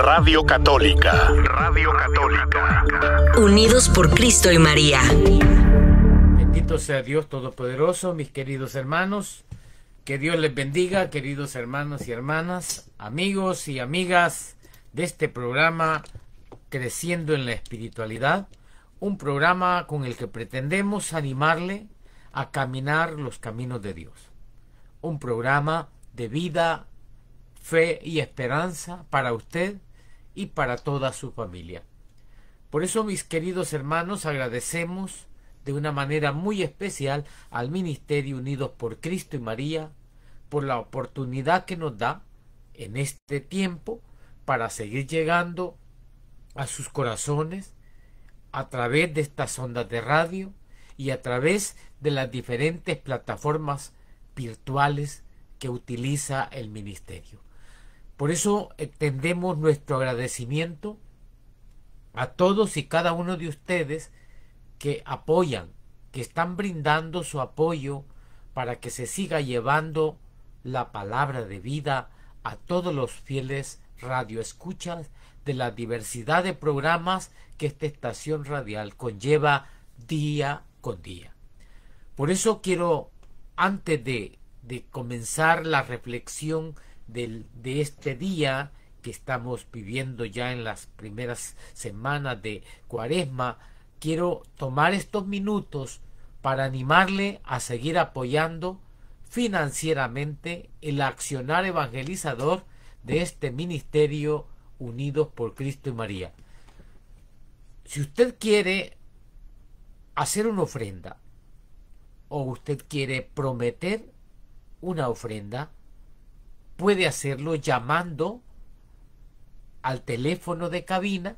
Radio Católica. Radio Católica. Unidos por Cristo y María. Bendito sea Dios Todopoderoso, mis queridos hermanos. Que Dios les bendiga, queridos hermanos y hermanas, amigos y amigas de este programa Creciendo en la Espiritualidad. Un programa con el que pretendemos animarle a caminar los caminos de Dios. Un programa de vida, fe y esperanza para usted y para toda su familia. Por eso, mis queridos hermanos, agradecemos de una manera muy especial al Ministerio Unidos por Cristo y María por la oportunidad que nos da en este tiempo para seguir llegando a sus corazones a través de estas ondas de radio y a través de las diferentes plataformas virtuales que utiliza el ministerio. Por eso extendemos nuestro agradecimiento a todos y cada uno de ustedes que apoyan, que están brindando su apoyo para que se siga llevando la palabra de vida a todos los fieles radioescuchas de la diversidad de programas que esta estación radial conlleva día con día. Por eso quiero, antes de comenzar la reflexión de este día que estamos viviendo ya en las primeras semanas de Cuaresma, quiero tomar estos minutos para animarle a seguir apoyando financieramente el accionar evangelizador de este ministerio Unidos por Cristo y María. Si usted quiere hacer una ofrenda o usted quiere prometer una ofrenda, puede hacerlo llamando al teléfono de cabina,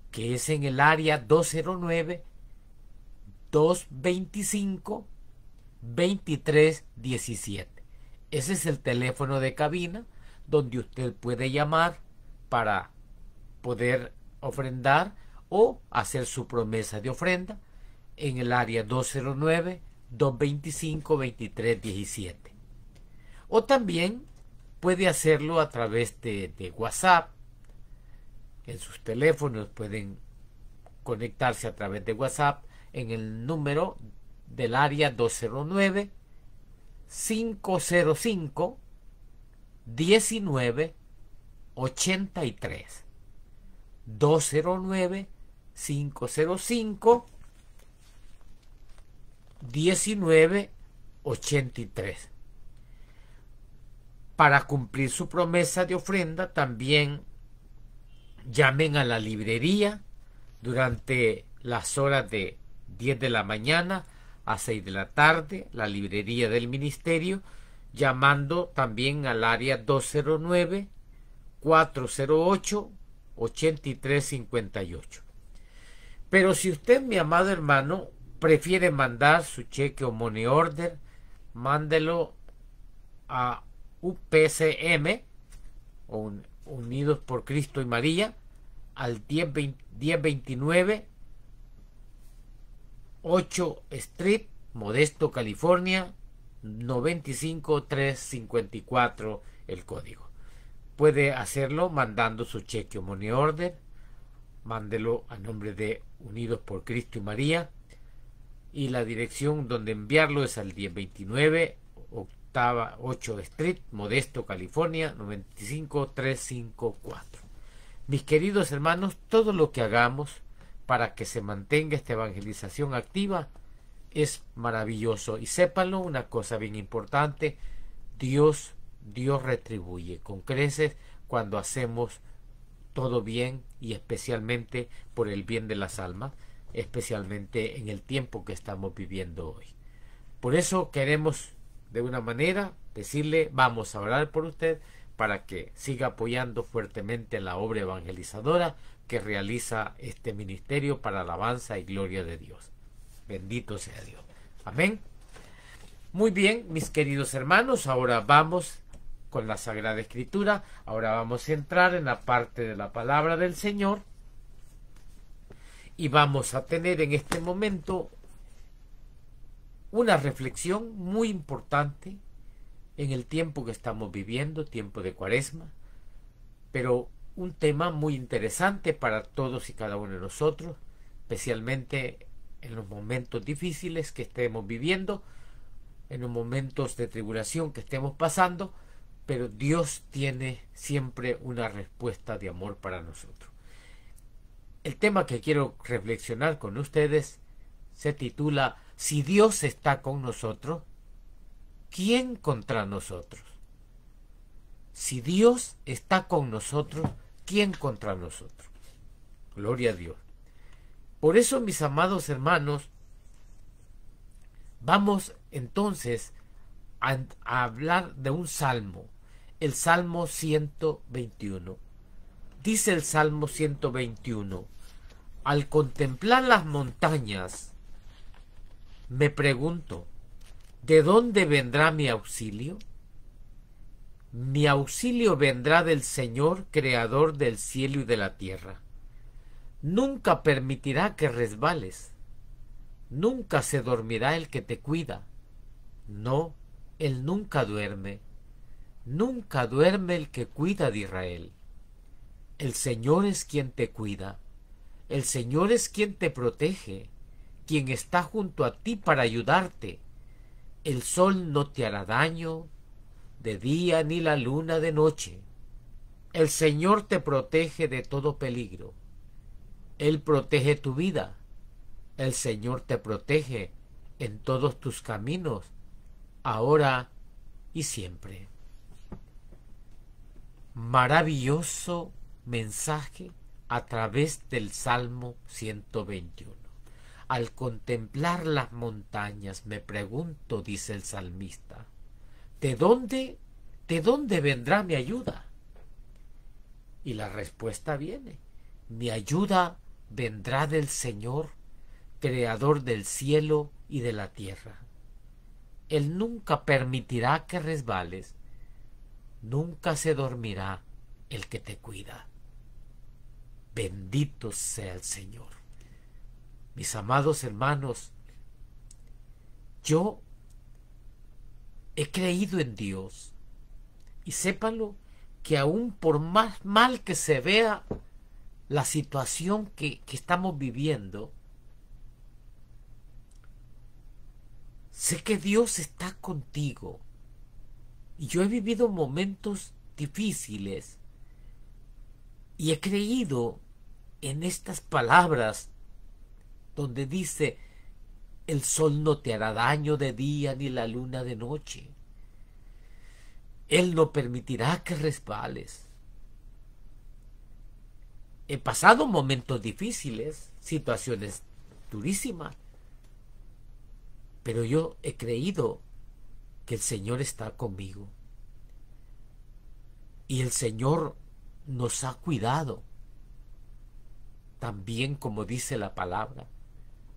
que es en el área 209-225-2317. Ese es el teléfono de cabina donde usted puede llamar para poder ofrendar o hacer su promesa de ofrenda en el área 209-225-2317. O también puede hacerlo a través de WhatsApp. En sus teléfonos pueden conectarse a través de WhatsApp en el número del área 209-505-1983. 209-505-1983. Para cumplir su promesa de ofrenda, también llamen a la librería durante las horas de 10 de la mañana a 6 de la tarde, la librería del ministerio, llamando también al área 209-408-8358. Pero si usted, mi amado hermano, prefiere mandar su cheque o money order, mándelo a UPCM o Unidos por Cristo y María al 1029 8 Street, Modesto, California, 95354 el código. Puede hacerlo mandando su cheque o money order, mándelo a nombre de Unidos por Cristo y María, y la dirección donde enviarlo es al 1029 8 Street, Modesto, California, 95354. Mis queridos hermanos, todo lo que hagamos para que se mantenga esta evangelización activa es maravilloso. Y sépanlo, una cosa bien importante: Dios retribuye con creces cuando hacemos todo bien, y especialmente por el bien de las almas, especialmente en el tiempo que estamos viviendo hoy. Por eso queremos de una manera decirle: vamos a orar por usted para que siga apoyando fuertemente la obra evangelizadora que realiza este ministerio para alabanza y gloria de Dios. Bendito sea Dios. Amén. Muy bien, mis queridos hermanos, ahora vamos con la Sagrada Escritura. Ahora vamos a entrar en la parte de la palabra del Señor y vamos a tener en este momento una reflexión muy importante en el tiempo que estamos viviendo, tiempo de Cuaresma, pero un tema muy interesante para todos y cada uno de nosotros, especialmente en los momentos difíciles que estemos viviendo, en los momentos de tribulación que estemos pasando, pero Dios tiene siempre una respuesta de amor para nosotros. El tema que quiero reflexionar con ustedes se titula: Si Dios está con nosotros, ¿quién contra nosotros? Si Dios está con nosotros, ¿quién contra nosotros? Gloria a Dios. Por eso, mis amados hermanos, vamos entonces a hablar de un salmo, el Salmo 121. Dice el Salmo 121: al contemplar las montañas, me pregunto, ¿de dónde vendrá mi auxilio? Mi auxilio vendrá del Señor, creador del cielo y de la tierra. Nunca permitirá que resbales. Nunca se dormirá el que te cuida. No, él nunca duerme. Nunca duerme el que cuida de Israel. El Señor es quien te cuida. El Señor es quien te protege, quien está junto a ti para ayudarte. El sol no te hará daño de día ni la luna de noche. El Señor te protege de todo peligro. Él protege tu vida. El Señor te protege en todos tus caminos, ahora y siempre. Maravilloso mensaje a través del Salmo 121. Al contemplar las montañas, me pregunto, dice el salmista, ¿de dónde vendrá mi ayuda? Y la respuesta viene: mi ayuda vendrá del Señor, creador del cielo y de la tierra. Él nunca permitirá que resbales, nunca se dormirá el que te cuida. Bendito sea el Señor. Mis amados hermanos, yo he creído en Dios, y sépanlo que aún por más mal que se vea la situación que estamos viviendo, sé que Dios está contigo. Y yo he vivido momentos difíciles y he creído en estas palabras donde dice: el sol no te hará daño de día ni la luna de noche. Él no permitirá que resbales. He pasado momentos difíciles, situaciones durísimas, pero yo he creído que el Señor está conmigo. Y el Señor nos ha cuidado. También, como dice la palabra,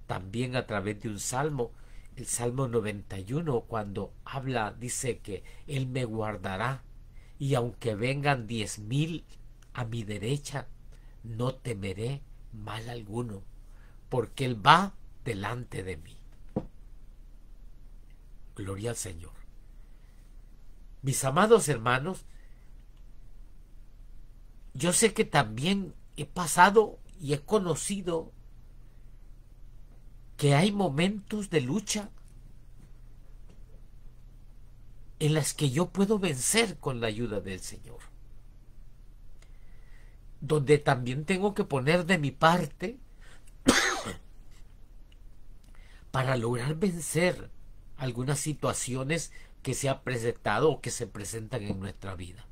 también a través de un salmo, el Salmo 91, cuando habla, dice que Él me guardará, y aunque vengan 10,000 a mi derecha, no temeré mal alguno, porque Él va delante de mí. Gloria al Señor. Mis amados hermanos, yo sé que también he pasado y he conocido que hay momentos de lucha en las que yo puedo vencer con la ayuda del Señor, donde también tengo que poner de mi parte para lograr vencer algunas situaciones que se han presentado o que se presentan en nuestra vida.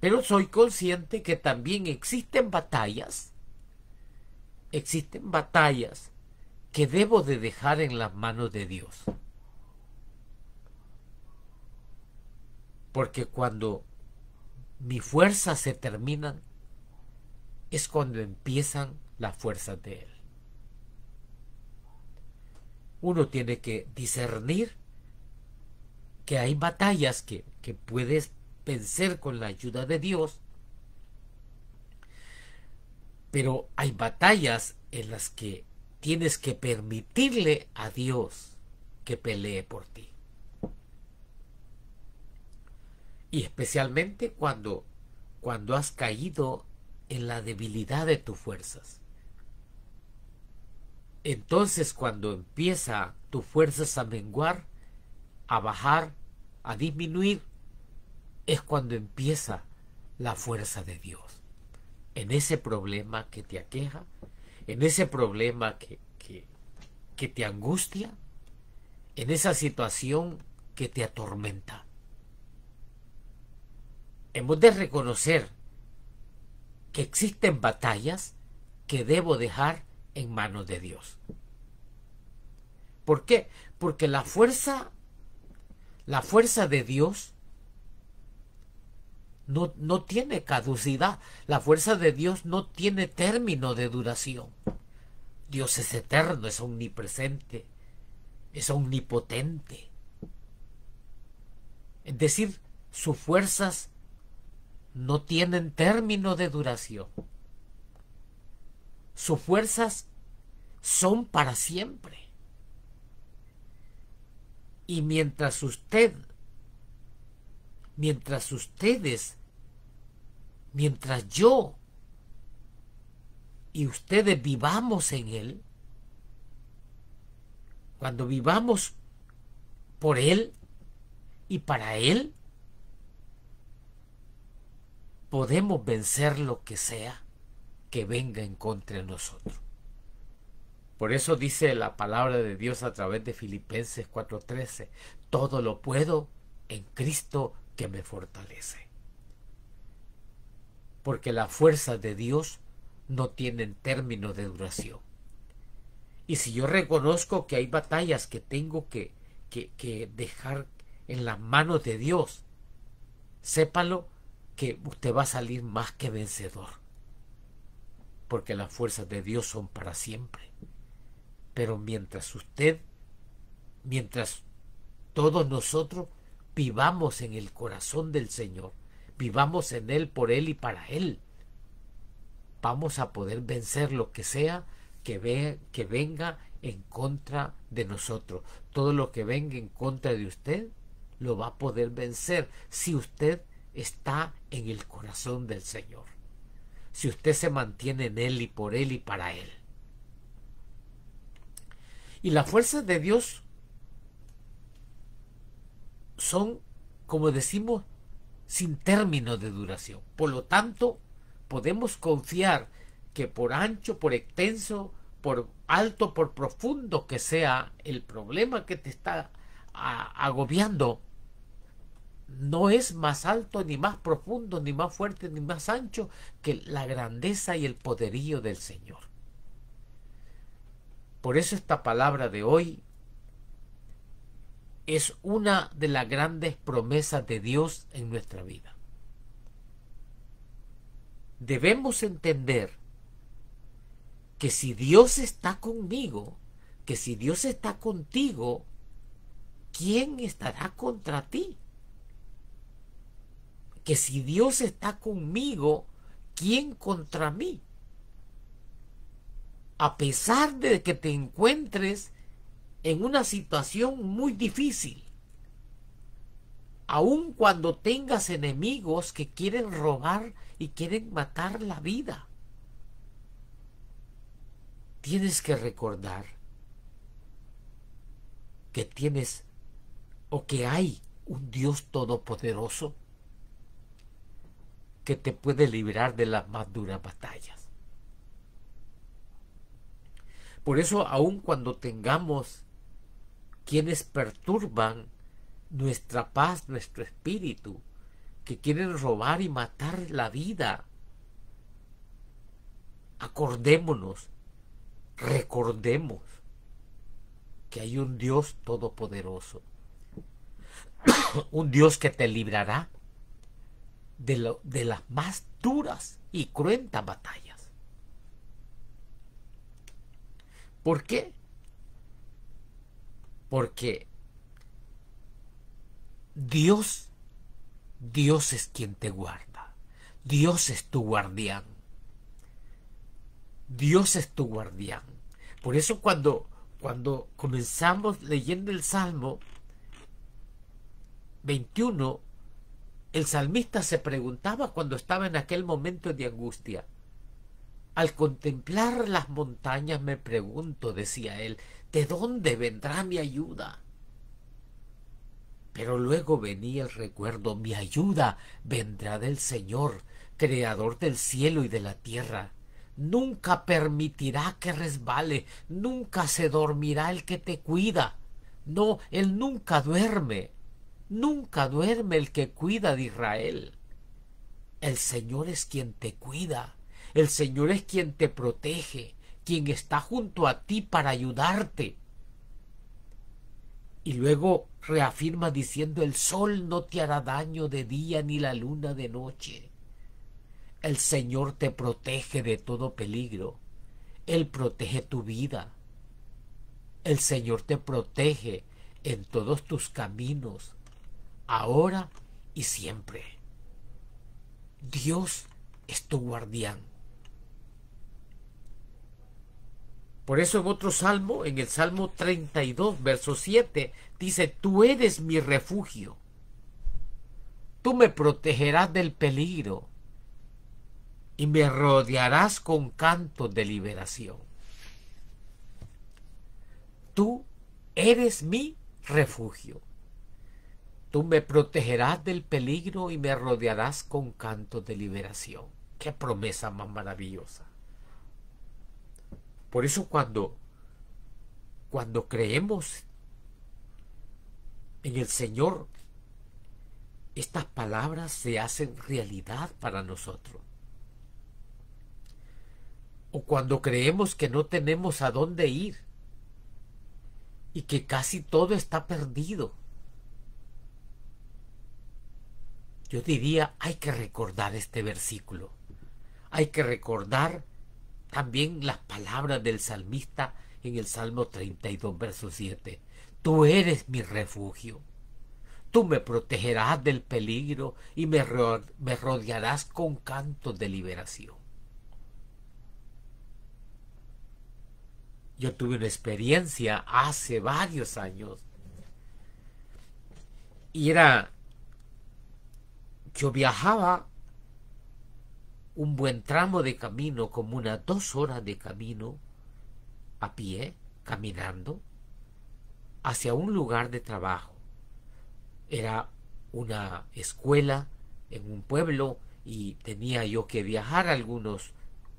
Pero soy consciente que también existen batallas que debo de dejar en las manos de Dios. Porque cuando mis fuerzas se terminan, es cuando empiezan las fuerzas de Él. Uno tiene que discernir que hay batallas que puedes vencer con la ayuda de Dios, pero hay batallas en las que tienes que permitirle a Dios que pelee por ti. Y especialmente cuando cuando has caído en la debilidad de tus fuerzas. Entonces, cuando empieza tus fuerzas a menguar, a bajar, a disminuir, es cuando empieza la fuerza de Dios. En ese problema que te aqueja, en ese problema que te angustia, en esa situación que te atormenta. Hemos de reconocer que existen batallas que debo dejar en manos de Dios. ¿Por qué? Porque la fuerza de Dios no tiene caducidad. La fuerza de Dios no tiene término de duración. Dios es eterno, es omnipresente, es omnipotente. Es decir, sus fuerzas no tienen término de duración. Sus fuerzas son para siempre. Y mientras ustedes, mientras yo y ustedes vivamos en Él, cuando vivamos por Él y para Él, podemos vencer lo que sea que venga en contra de nosotros. Por eso dice la palabra de Dios a través de Filipenses 4:13, todo lo puedo en Cristo que me fortalece. Porque las fuerzas de Dios no tienen término de duración. Y si yo reconozco que hay batallas que tengo que dejar en las manos de Dios, sépalo que usted va a salir más que vencedor. Porque las fuerzas de Dios son para siempre. Pero mientras todos nosotros vivamos en el corazón del Señor, vivamos en Él, por Él y para Él, vamos a poder vencer lo que sea que venga en contra de nosotros. Todo lo que venga en contra de usted lo va a poder vencer si usted está en el corazón del Señor, si usted se mantiene en Él y por Él y para Él. Y las fuerzas de Dios son, como decimos, sin término de duración. Por lo tanto, podemos confiar que por ancho, por extenso, por alto, por profundo que sea el problema que te está agobiando, no es más alto, ni más profundo, ni más fuerte, ni más ancho que la grandeza y el poderío del Señor. Por eso esta palabra de hoy es una de las grandes promesas de Dios en nuestra vida. Debemos entender que si Dios está conmigo, que si Dios está contigo, ¿quién estará contra ti? Que si Dios está conmigo, ¿quién contra mí? A pesar de que te encuentres en una situación muy difícil, aun cuando tengas enemigos que quieren robar y quieren matar la vida, tienes que recordar que tienes o que hay un Dios todopoderoso que te puede librar de las más duras batallas. Por eso, aun cuando tengamos quienes perturban nuestra paz, nuestro espíritu, que quieren robar y matar la vida, acordémonos, recordemos que hay un Dios todopoderoso, un Dios que te librará de las más duras y cruentas batallas. ¿Por qué? Porque Dios es quien te guarda. Dios es tu guardián. Dios es tu guardián. Por eso cuando comenzamos leyendo el Salmo 21, El salmista se preguntaba cuando estaba en aquel momento de angustia. Al contemplar las montañas me pregunto, decía él, ¿de dónde vendrá mi ayuda? Pero luego venía el recuerdo, mi ayuda vendrá del Señor, creador del cielo y de la tierra. Nunca permitirá que resbale, nunca se dormirá el que te cuida. No, él nunca duerme el que cuida de Israel. El Señor es quien te cuida, el Señor es quien te protege, quien está junto a ti para ayudarte. Y luego reafirma diciendo, el sol no te hará daño de día ni la luna de noche. El Señor te protege de todo peligro. Él protege tu vida. El Señor te protege en todos tus caminos, ahora y siempre. Dios es tu guardián. Por eso en otro salmo, en el Salmo 32, verso 7, dice, tú eres mi refugio. Tú me protegerás del peligro y me rodearás con cantos de liberación. Tú eres mi refugio. Tú me protegerás del peligro y me rodearás con cantos de liberación. ¡Qué promesa más maravillosa! Por eso cuando creemos en el Señor, estas palabras se hacen realidad para nosotros. O cuando creemos que no tenemos a dónde ir y que casi todo está perdido. Yo diría, hay que recordar este versículo. Hay que recordar también las palabras del salmista en el Salmo 32, verso 7. Tú eres mi refugio. Tú me protegerás del peligro y me rodearás con cantos de liberación. Yo tuve una experiencia hace varios años y yo viajaba un buen tramo de camino, como unas 2 horas de camino, a pie, caminando, hacia un lugar de trabajo. Era una escuela en un pueblo y tenía yo que viajar algunos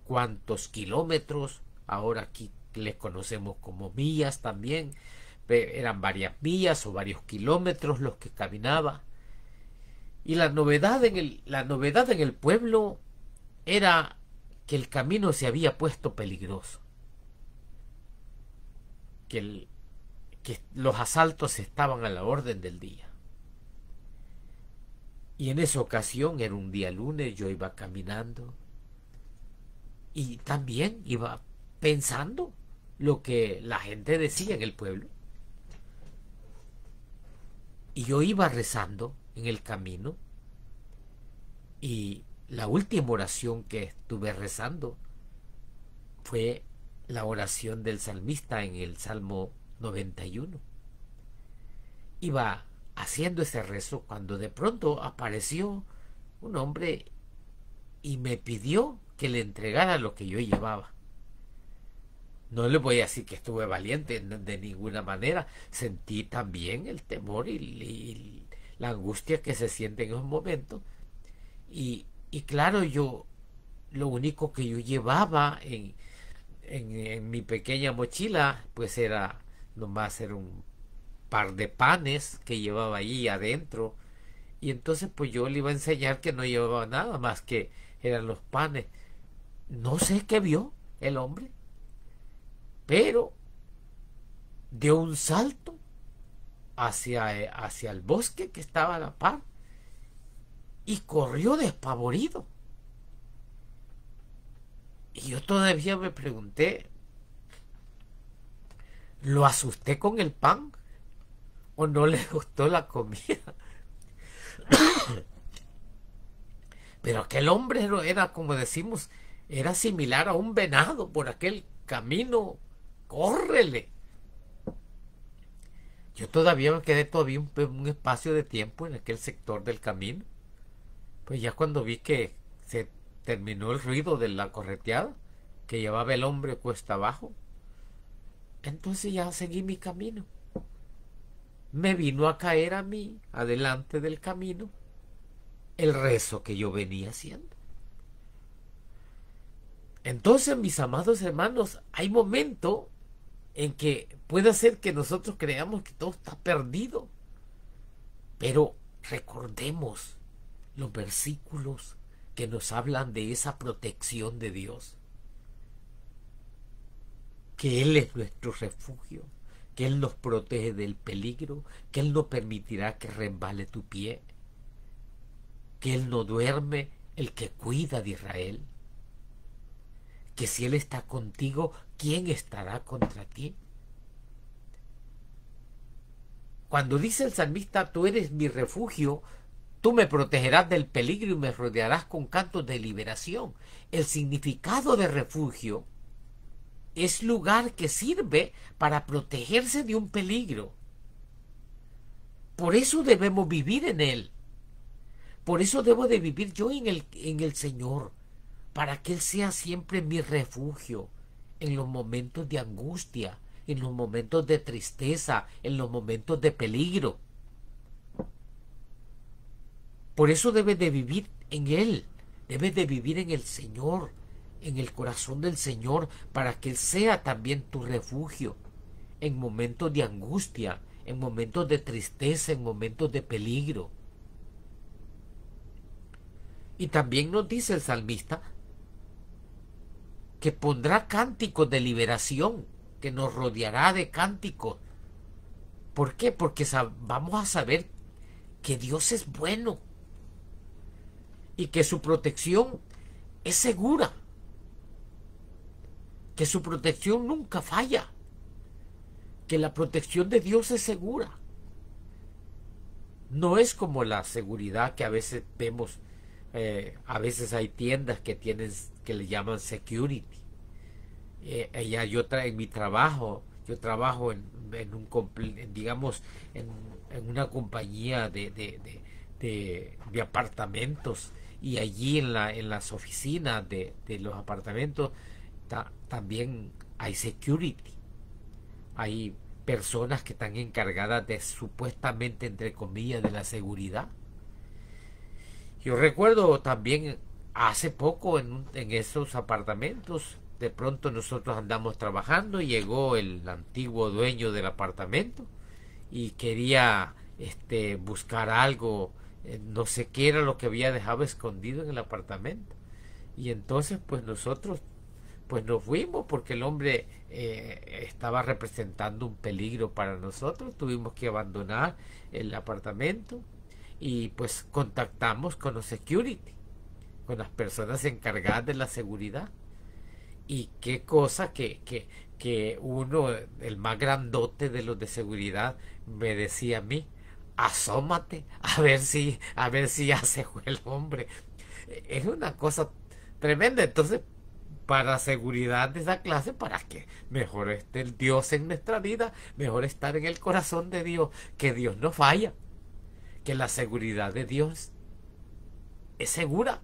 cuantos kilómetros. Ahora aquí les conocemos como millas también. Eran varias millas o varios kilómetros los que caminaba. Y la novedad en el pueblo era que el camino se había puesto peligroso, que los asaltos estaban a la orden del día. Y en esa ocasión, era un día lunes, yo iba caminando y también iba pensando lo que la gente decía en el pueblo. Y yo iba rezando en el camino y la última oración que estuve rezando fue la oración del salmista en el Salmo 91. Iba haciendo ese rezo cuando de pronto apareció un hombre y me pidió que le entregara lo que yo llevaba. No le voy a decir que estuve valiente de ninguna manera. Sentí también el temor y la angustia que se siente en esos momentos. Y claro, yo lo único que yo llevaba en mi pequeña mochila, pues era un par de panes que llevaba ahí adentro. Y entonces pues yo le iba a enseñar que no llevaba nada más que eran los panes. No sé qué vio el hombre, pero dio un salto hacia el bosque que estaba a la par y corrió despavorido. Y yo todavía me pregunté, ¿lo asusté con el pan o no le gustó la comida? Pero aquel hombre era, como decimos, era similar a un venado por aquel camino. ¡Córrele! Yo todavía me quedé un espacio de tiempo en aquel sector del camino Pues ya cuando vi que se terminó el ruido de la correteada que llevaba el hombre cuesta abajo, entonces ya seguí mi camino. Me vino a caer a mí, adelante del camino, el rezo que yo venía haciendo. Entonces, mis amados hermanos, hay momentos en que puede ser que nosotros creamos que todo está perdido, pero recordemos los versículos que nos hablan de esa protección de Dios, que Él es nuestro refugio, que Él nos protege del peligro, que Él no permitirá que resbale tu pie, que Él no duerme, el que cuida de Israel, que si Él está contigo, ¿quién estará contra ti? Cuando dice el salmista, tú eres mi refugio, tú me protegerás del peligro y me rodearás con cantos de liberación. El significado de refugio es lugar que sirve para protegerse de un peligro. Por eso debemos vivir en Él. Por eso debo de vivir yo en el Señor, para que Él sea siempre mi refugio en los momentos de angustia, en los momentos de tristeza, en los momentos de peligro. Por eso debes de vivir en Él, debes de vivir en el Señor, en el corazón del Señor, para que Él sea también tu refugio en momentos de angustia, en momentos de tristeza, en momentos de peligro. Y también nos dice el salmista que pondrá cánticos de liberación, que nos rodeará de cánticos. ¿Por qué? Porque vamos a saber que Dios es bueno y que su protección es segura, que su protección nunca falla, que la protección de Dios es segura. No es como la seguridad que a veces vemos. A veces hay tiendas que le llaman security. En mi trabajo, yo trabajo en una compañía de apartamentos, y allí en las oficinas de los apartamentos también hay security. Hay personas que están encargadas de, supuestamente, entre comillas, de la seguridad. Yo recuerdo también hace poco en esos apartamentos, de pronto nosotros andamos trabajando y llegó el antiguo dueño del apartamento y quería buscar algo, no sé qué era lo que había dejado escondido en el apartamento. Y entonces pues nosotros pues nos fuimos, porque el hombre estaba representando un peligro para nosotros. Tuvimos que abandonar el apartamento. Y pues contactamos con los security, con las personas encargadas de la seguridad. Y qué cosa que uno, el más grandote de los de seguridad, me decía a mí: asómate a ver si ya se fue el hombre. Es una cosa tremenda. Entonces, para seguridad de esa clase, para que mejor esté el Dios en nuestra vida, mejor estar en el corazón de Dios, que Dios no falla, que la seguridad de Dios es segura,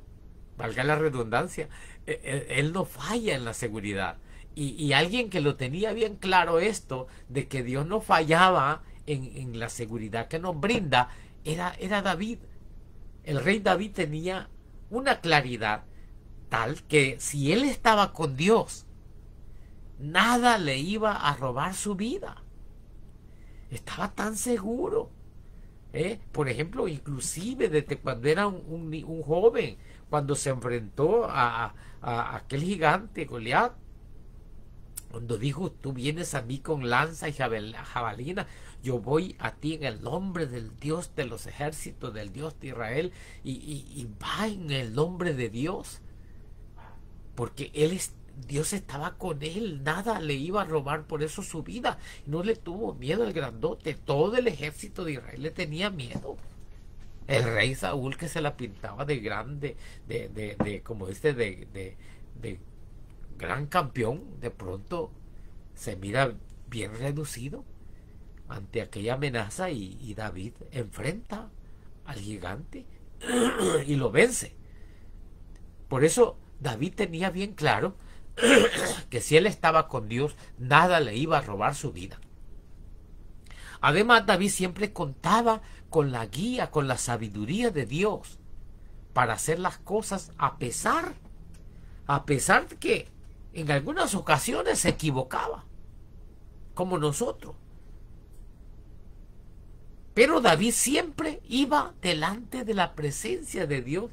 valga la redundancia. Él no falla en la seguridad. Y alguien que lo tenía bien claro esto, de que Dios no fallaba en la seguridad que nos brinda, era David. El rey David tenía una claridad tal que si él estaba con Dios, nada le iba a robar su vida. Estaba tan seguro. Por ejemplo, inclusive desde cuando era un joven, cuando se enfrentó a aquel gigante Goliat, cuando dijo: tú vienes a mí con lanza y jabalina, yo voy a ti en el nombre del Dios de los ejércitos, del Dios de Israel, y va en el nombre de Dios, porque Dios estaba con él, nada le iba a robar por eso su vida. No le tuvo miedo el grandote, todo el ejército de Israel le tenía miedo. El rey Saúl, que se la pintaba de grande, de gran campeón, de pronto se mira bien reducido ante aquella amenaza, y David enfrenta al gigante y lo vence. Por eso David tenía bien claro que si él estaba con Dios, nada le iba a robar su vida. Además, David siempre contaba con la guía, con la sabiduría de Dios para hacer las cosas a pesar de que en algunas ocasiones se equivocaba, como nosotros. Pero David siempre iba delante de la presencia de Dios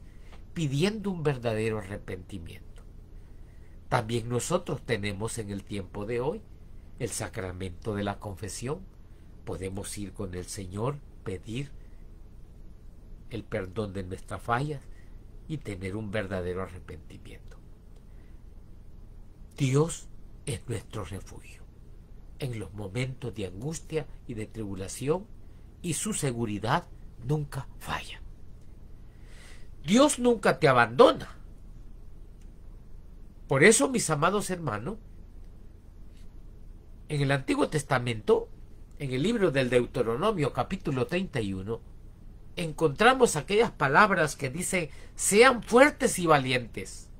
pidiendo un verdadero arrepentimiento. También nosotros tenemos en el tiempo de hoy el sacramento de la confesión. Podemos ir con el Señor, pedir el perdón de nuestras fallas y tener un verdadero arrepentimiento. Dios es nuestro refugio en los momentos de angustia y de tribulación, y su seguridad nunca falla. Dios nunca te abandona. Por eso, mis amados hermanos, en el Antiguo Testamento, en el libro del Deuteronomio capítulo 31, encontramos aquellas palabras que dicen: sean fuertes y valientes.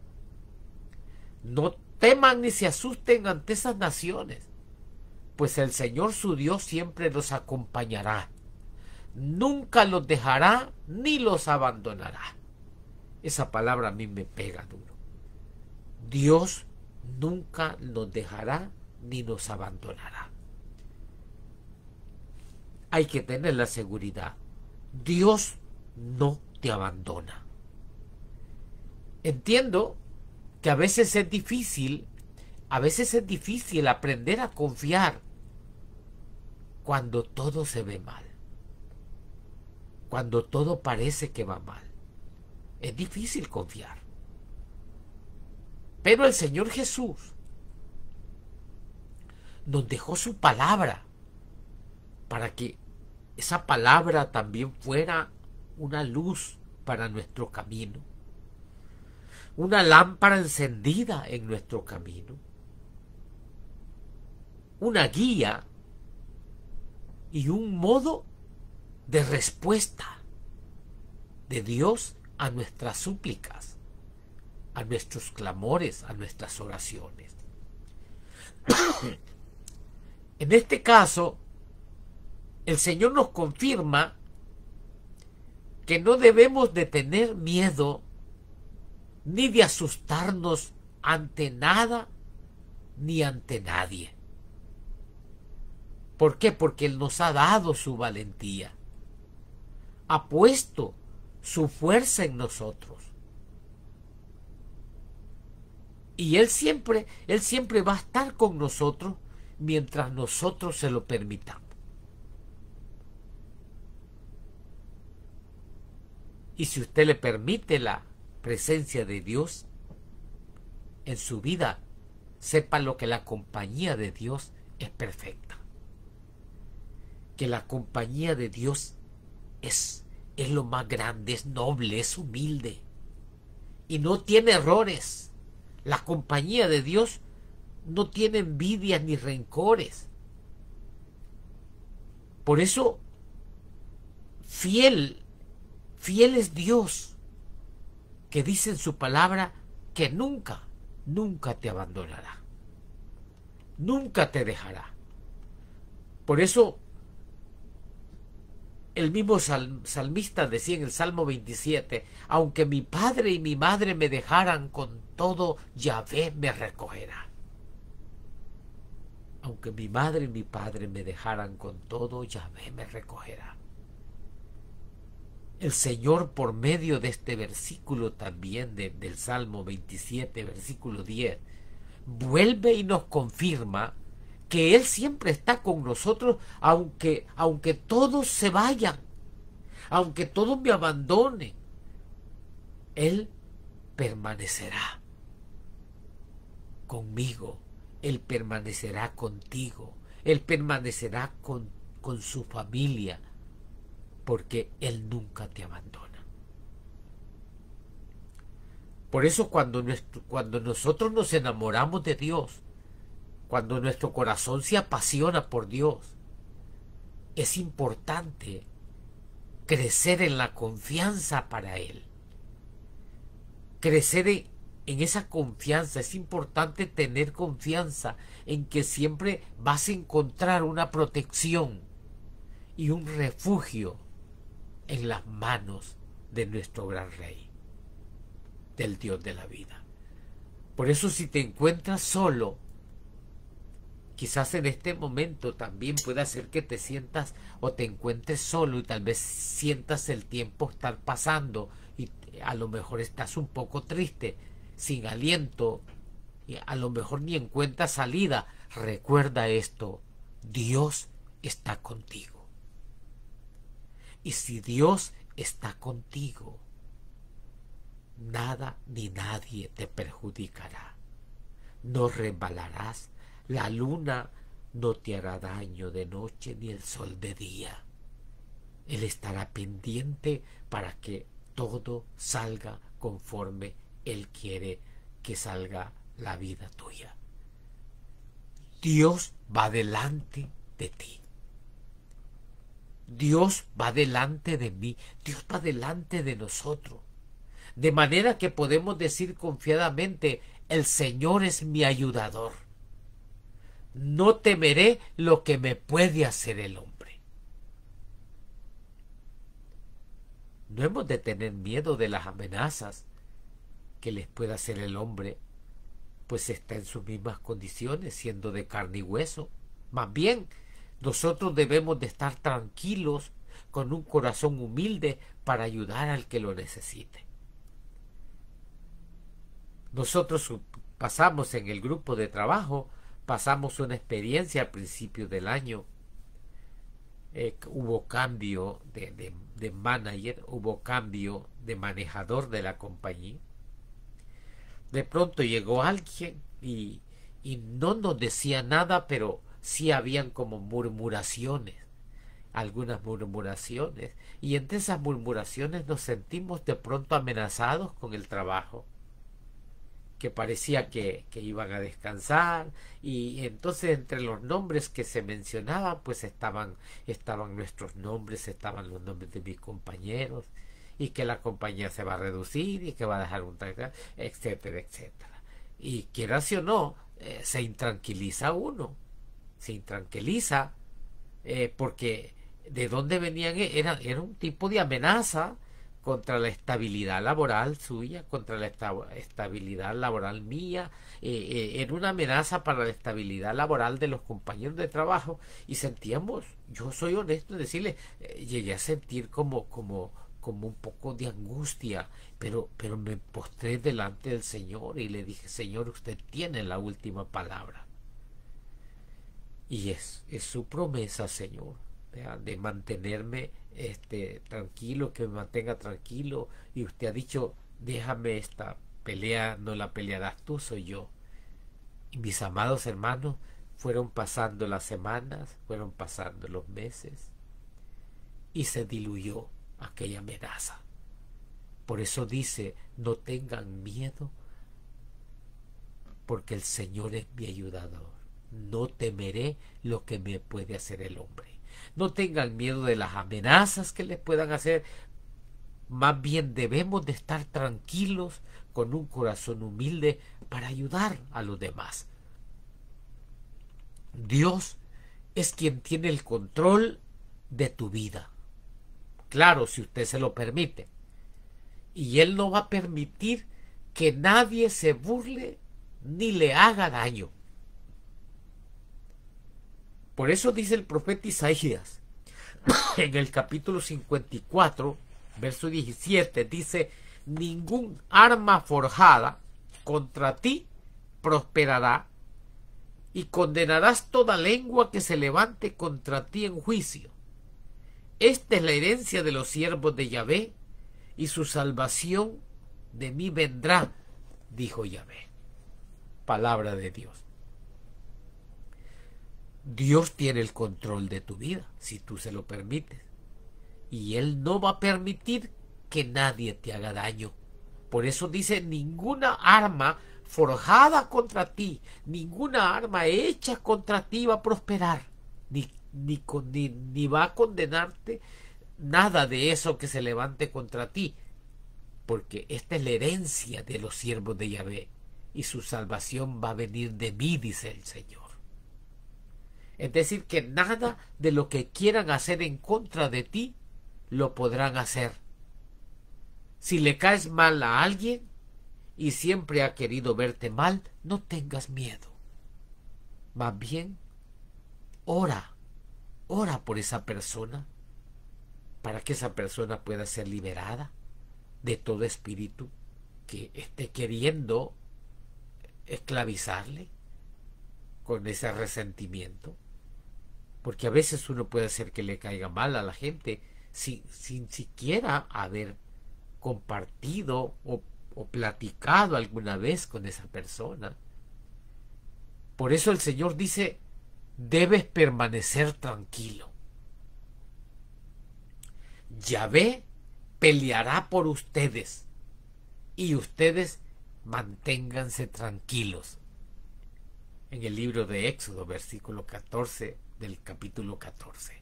No teman ni se asusten ante esas naciones, pues el Señor su Dios siempre los acompañará. Nunca los dejará ni los abandonará. Esa palabra a mí me pega duro. Dios nunca nos dejará ni nos abandonará. Hay que tener la seguridad. Dios no te abandona. Entiendo que a veces es difícil aprender a confiar cuando todo se ve mal, cuando todo parece que va mal. Es difícil confiar. Pero el Señor Jesús nos dejó su palabra para que esa palabra también fuera una luz para nuestro camino, una lámpara encendida en nuestro camino, una guía y un modo de respuesta de Dios a nuestras súplicas, a nuestros clamores, a nuestras oraciones. En este caso, el Señor nos confirma que no debemos de tener miedo ni de asustarnos ante nada ni ante nadie. ¿Por qué? Porque Él nos ha dado su valentía, ha puesto su fuerza en nosotros. Y Él siempre va a estar con nosotros mientras nosotros se lo permitamos. Y si usted le permite la presencia de Dios en su vida, sepa lo que la compañía de Dios es perfecta. Que la compañía de Dios es lo más grande, es noble, es humilde y no tiene errores. La compañía de Dios no tiene envidias ni rencores. Por eso, fiel es Dios, que dice en su palabra que nunca te abandonará, nunca te dejará. Por eso, el mismo salmista decía en el Salmo 27, aunque mi padre y mi madre me dejaran, con todo Yahvé me recogerá. Aunque mi madre y mi padre me dejaran, con todo Yahvé me recogerá. El Señor, por medio de este versículo también del Salmo 27, versículo 10, vuelve y nos confirma que Él siempre está con nosotros, aunque todos se vayan, aunque todos me abandonen, Él permanecerá conmigo, Él permanecerá contigo, Él permanecerá con su familia, porque Él nunca te abandona. Por eso cuando nosotros nos enamoramos de Dios, cuando nuestro corazón se apasiona por Dios, es importante crecer en la confianza para Él. Crecer en esa confianza. Es importante tener confianza en que siempre vas a encontrar una protección y un refugio en las manos de nuestro gran Rey, del Dios de la vida. Por eso, si te encuentras solo, quizás en este momento también puede ser que te sientas o te encuentres solo y tal vez sientas el tiempo estar pasando y a lo mejor estás un poco triste, sin aliento, y a lo mejor ni encuentras salida. Recuerda esto: Dios está contigo. Y si Dios está contigo, nada ni nadie te perjudicará. No resbalarás. La luna no te hará daño de noche ni el sol de día. Él estará pendiente para que todo salga conforme Él quiere que salga la vida tuya. Dios va delante de ti. Dios va delante de mí. Dios va delante de nosotros. De manera que podemos decir confiadamente: el Señor es mi ayudador. No temeré lo que me puede hacer el hombre. No hemos de tener miedo de las amenazas que les pueda hacer el hombre, pues está en sus mismas condiciones, siendo de carne y hueso. Más bien, nosotros debemos de estar tranquilos, con un corazón humilde, para ayudar al que lo necesite. Nosotros pasamos en el grupo de trabajo, pasamos una experiencia al principio del año. Hubo cambio de manager, hubo cambio de manejador de la compañía. De pronto llegó alguien y no nos decía nada, pero sí habían como murmuraciones, algunas murmuraciones, y entre esas murmuraciones nos sentimos de pronto amenazados con el trabajo, que parecía que iban a descansar, y entonces entre los nombres que se mencionaban pues estaban nuestros nombres, estaban los nombres de mis compañeros, y que la compañía se va a reducir y que va a dejar un trabajo, etcétera, etcétera. Y quieras o no, se intranquiliza uno, se intranquiliza, porque de dónde venían, era un tipo de amenaza contra la estabilidad laboral suya, contra la estabilidad laboral mía, era una amenaza para la estabilidad laboral de los compañeros de trabajo, y sentíamos, yo soy honesto en decirle, llegué a sentir como un poco de angustia, pero me postré delante del Señor y le dije: Señor, usted tiene la última palabra, y es su promesa, Señor, de mantenerme tranquilo, que me mantenga tranquilo, y usted ha dicho: déjame esta pelea, no la pelearás tú, soy yo. Y mis amados hermanos, fueron pasando las semanas, fueron pasando los meses, y se diluyó aquella amenaza. Por eso dice: no tengan miedo, porque el Señor es mi ayudador. No temeré lo que me puede hacer el hombre. No tengan miedo de las amenazas que les puedan hacer. Más bien debemos de estar tranquilos, con un corazón humilde, para ayudar a los demás. Dios es quien tiene el control de tu vida. Claro, si usted se lo permite. Y Él no va a permitir que nadie se burle ni le haga daño. Por eso dice el profeta Isaías en el capítulo 54, verso 17, dice: ningún arma forjada contra ti prosperará, y condenarás toda lengua que se levante contra ti en juicio. Esta es la herencia de los siervos de Yahvé, y su salvación de mí vendrá, dijo Yahvé. Palabra de Dios. Dios tiene el control de tu vida, si tú se lo permites. Y Él no va a permitir que nadie te haga daño. Por eso dice: ninguna arma forjada contra ti, ninguna arma hecha contra ti va a prosperar, ni va a condenarte nada de eso que se levante contra ti, porque esta es la herencia de los siervos de Yahvé, y su salvación va a venir de mí, dice el Señor. Es decir, que nada de lo que quieran hacer en contra de ti, lo podrán hacer. Si le caes mal a alguien y siempre ha querido verte mal, no tengas miedo. Más bien, ora por esa persona, para que esa persona pueda ser liberada de todo espíritu que esté queriendo esclavizarle con ese resentimiento. Porque a veces uno puede hacer que le caiga mal a la gente sin siquiera haber compartido o platicado alguna vez con esa persona. Por eso el Señor dice, debes permanecer tranquilo. Yahvé peleará por ustedes y ustedes manténganse tranquilos. En el libro de Éxodo, versículo 14 del capítulo 14.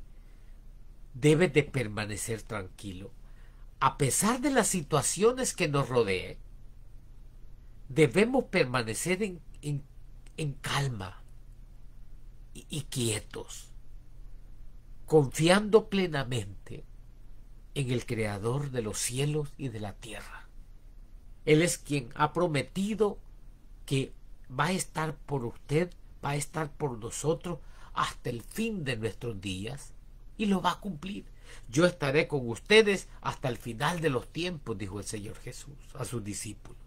Debe de permanecer tranquilo. A pesar de las situaciones que nos rodeen, debemos permanecer en calma y quietos, confiando plenamente en el Creador de los cielos y de la tierra. Él es quien ha prometido que va a estar por usted, va a estar por nosotros hasta el fin de nuestros días, y lo va a cumplir. Yo estaré con ustedes hasta el final de los tiempos, dijo el Señor Jesús a sus discípulos.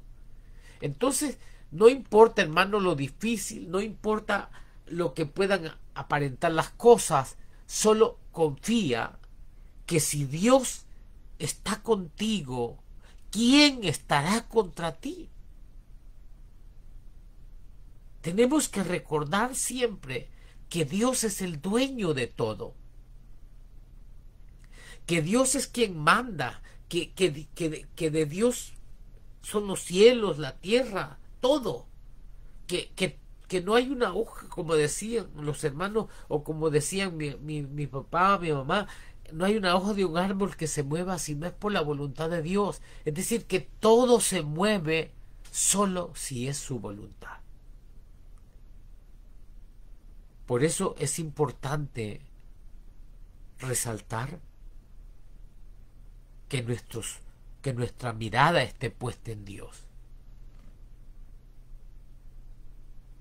Entonces, no importa, hermano, lo difícil, no importa lo que puedan aparentar las cosas, solo confía que si Dios está contigo, ¿quién estará contra ti? Tenemos que recordar siempre que Dios es el dueño de todo, que Dios es quien manda, que de Dios son los cielos, la tierra, todo, que no hay una hoja, como decían los hermanos, o como decían mi papá, mi mamá, no hay una hoja de un árbol que se mueva si no es por la voluntad de Dios. Es decir, que todo se mueve solo si es su voluntad. Por eso es importante resaltar que nuestra mirada esté puesta en Dios.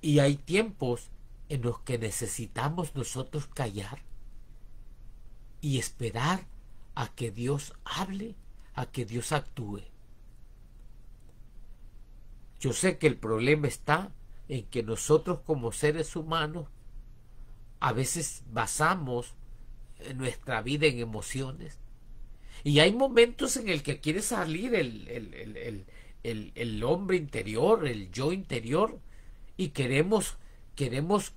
Y hay tiempos en los que necesitamos nosotros callar y esperar a que Dios hable, a que Dios actúe. Yo sé que el problema está en que nosotros como seres humanos a veces basamos nuestra vida en emociones, y hay momentos en el que quiere salir el hombre interior, el yo interior, y queremos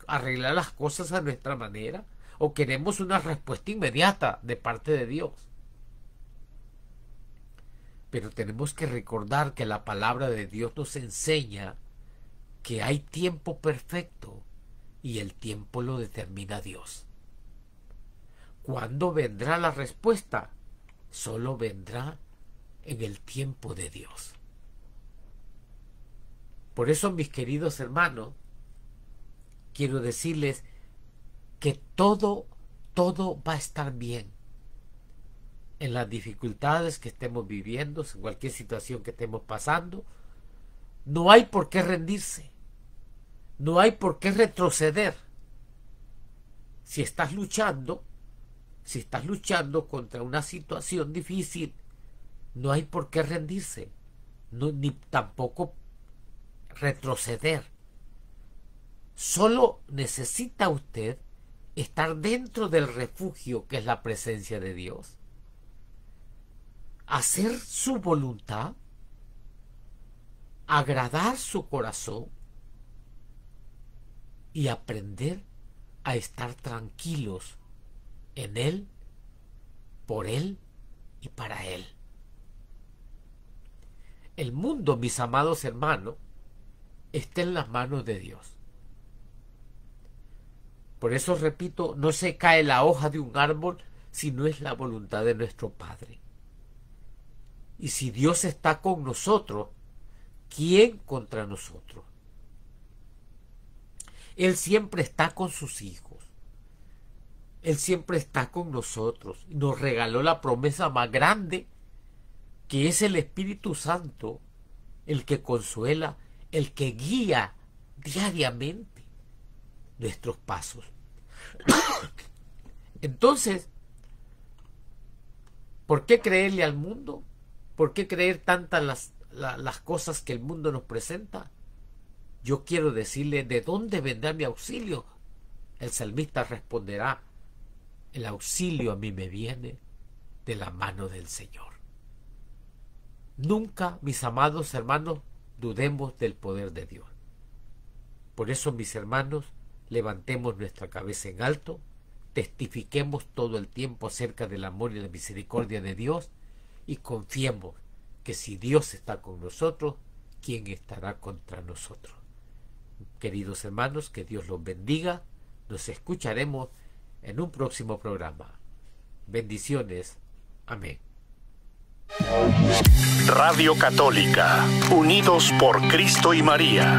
arreglar las cosas a nuestra manera, o queremos una respuesta inmediata de parte de Dios. Pero tenemos que recordar que la palabra de Dios nos enseña que hay tiempo perfecto y el tiempo lo determina Dios. ¿Cuándo vendrá la respuesta? Solo vendrá en el tiempo de Dios. Por eso, mis queridos hermanos, quiero decirles que todo va a estar bien. En las dificultades que estemos viviendo, en cualquier situación que estemos pasando, no hay por qué rendirse. No hay por qué retroceder. Si estás luchando contra una situación difícil, no hay por qué rendirse, ni tampoco retroceder. Solo necesita usted estar dentro del refugio que es la presencia de Dios, hacer su voluntad, agradar su corazón y aprender a estar tranquilos en Él, por Él y para Él. El mundo, mis amados hermanos, está en las manos de Dios. Por eso repito, no se cae la hoja de un árbol si no es la voluntad de nuestro Padre? Y si Dios está con nosotros, ¿quién contra nosotros? Él siempre está con sus hijos. Él siempre está con nosotros. Y nos regaló la promesa más grande, que es el Espíritu Santo, el que consuela, el que guía diariamente nuestros pasos. Entonces, ¿por qué creerle al mundo? ¿Por qué creer tantas las cosas que el mundo nos presenta? Yo quiero decirle, ¿de dónde vendrá mi auxilio? El salmista responderá, el auxilio a mí me viene de la mano del Señor. Nunca, mis amados hermanos, dudemos del poder de Dios. Por eso, mis hermanos, levantemos nuestra cabeza en alto, testifiquemos todo el tiempo acerca del amor y la misericordia de Dios y confiemos que si Dios está con nosotros, ¿quién estará contra nosotros? Queridos hermanos, que Dios los bendiga. Nos escucharemos en un próximo programa. Bendiciones. Amén. Radio Católica, unidos por Cristo y María.